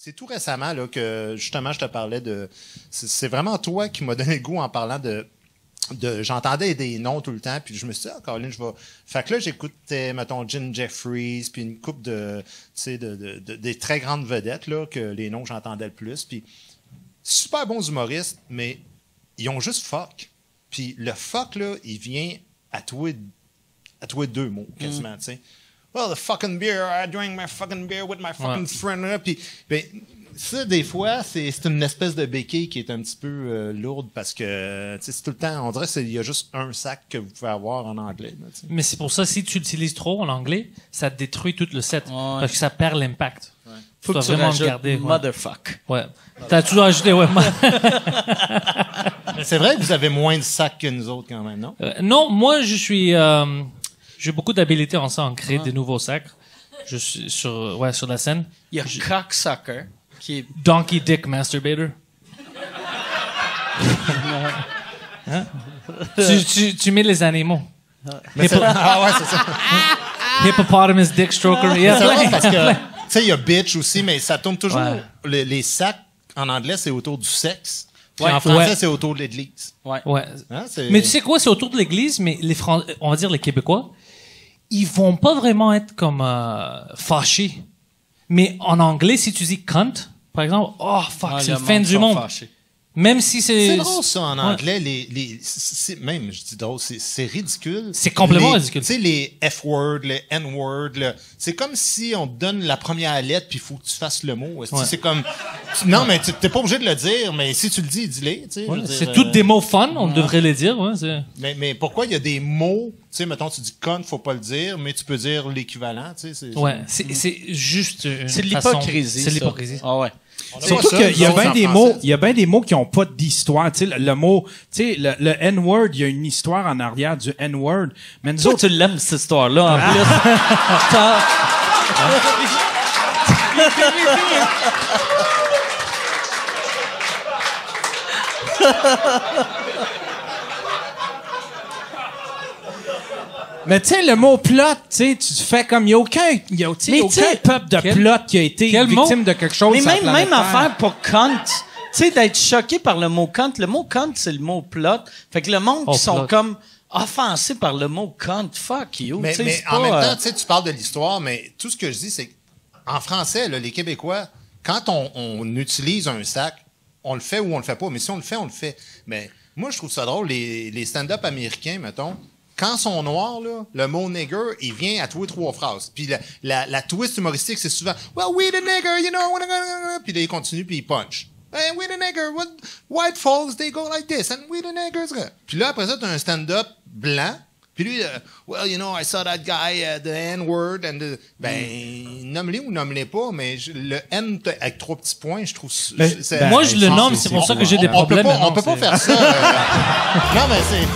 C'est tout récemment là, que, justement, je te parlais de... C'est vraiment toi qui m'as donné le goût en parlant de j'entendais des noms tout le temps, puis je me suis dit, Colin, je vais... Fait que là, j'écoutais, mettons, Jim Jeffries, puis une couple des très grandes vedettes, là, que les noms que j'entendais le plus, puis super bons humoristes, mais ils ont juste fuck. Puis le fuck, là, il vient à toi deux mots, quasiment, tu sais. Well, the fucking beer, I drank my fucking beer with my fucking friend. Puis, ben, ça, des fois, c'est une espèce de béquille qui est un petit peu lourde parce que, tu sais, c'est tout le temps, on dirait qu'il y a juste un sac que vous pouvez avoir en anglais. Là, mais c'est pour ça, si tu l'utilises trop en anglais, ça détruit tout le set. Parce que ça perd l'impact. Ouais. Faut que tu vraiment garder. Motherfuck. Ouais. T'as toujours ajouté, ouais. C'est vrai que vous avez moins de sacs que nous autres quand même, non? Non, moi, j'ai beaucoup d'habilité en ça, en créer des nouveaux sacs. Je suis sur la scène. Il y a Cocksucker, qui est... Donkey Dick Masturbator. Hein? tu mets les animaux. Ouais, c'est ça. Hippopotamus Dick Stroker. C'est vrai parce que, tu sais, il y a bitch aussi, mais ça tourne toujours... Ouais. Les sacs, en anglais, c'est autour du sexe. Puis en français, c'est autour de l'église. Ouais. Hein, mais tu sais quoi, c'est autour de l'église, mais on va dire les Québécois, ils vont pas vraiment être comme fâchés. Mais en anglais, si tu dis cunt, par exemple, oh fuck, c'est la fin du monde. Fâchés. Même si c'est... C'est drôle, ça, en anglais. Même, je dis drôle, c'est ridicule. C'est complètement ridicule. Tu sais, les F-words, les N-words, c'est comme si on te donne la première lettre puis il faut que tu fasses le mot. C'est comme... Non, mais t'es pas obligé de le dire, mais si tu le dis, dis-les. C'est tous des mots fun, on devrait les dire. Mais pourquoi il y a des mots... Tu sais, mettons, tu dis con, faut pas le dire, mais tu peux dire l'équivalent, tu sais. C'est juste une C'est l'hypocrisie. C'est l'hypocrisie. Ah ouais. Surtout qu'il y a bien des mots, il y a bien des mots qui ont pas d'histoire. Tu sais, le mot, tu sais, le N-word, il y a une histoire en arrière du N-word. Mais nous Toi, autres, tu l'aimes, cette histoire-là, en plus. mais tu sais, le mot plot, tu sais, tu fais comme, il y a aucun peuple de plot qui a été victime de quelque chose. Mais même affaire pour cunt. Tu sais, d'être choqué par le mot cunt. Le mot cunt, c'est le mot plot. Fait que le monde qui sont comme offensés par le mot cunt, fuck you. Mais en même temps, tu sais, tu parles de l'histoire, mais tout ce que je dis, c'est qu'en français, là, les Québécois, quand on utilise un sac, on le fait ou on le fait pas. Mais si on le fait, on le fait. Mais moi, je trouve ça drôle. Les stand-up américains, mettons, quand ils sont noirs, là, le mot nigger, il vient à tous les 3 phrases. Puis la twist humoristique, c'est souvent « Well, we the nigger, you know, puis là, il continue, puis il punch. Hey, we the nigger, white folks, they go like this, and we the niggers. Puis là, après ça, t'as un stand-up blanc, puis lui, well, you know, I saw that guy, the N-word, and nomme-les ou nomme-les pas, mais le N avec 3 petits points, je trouve... moi, je le nomme, c'est pour ça que j'ai des problèmes. On peut pas faire ça. Non, mais c'est...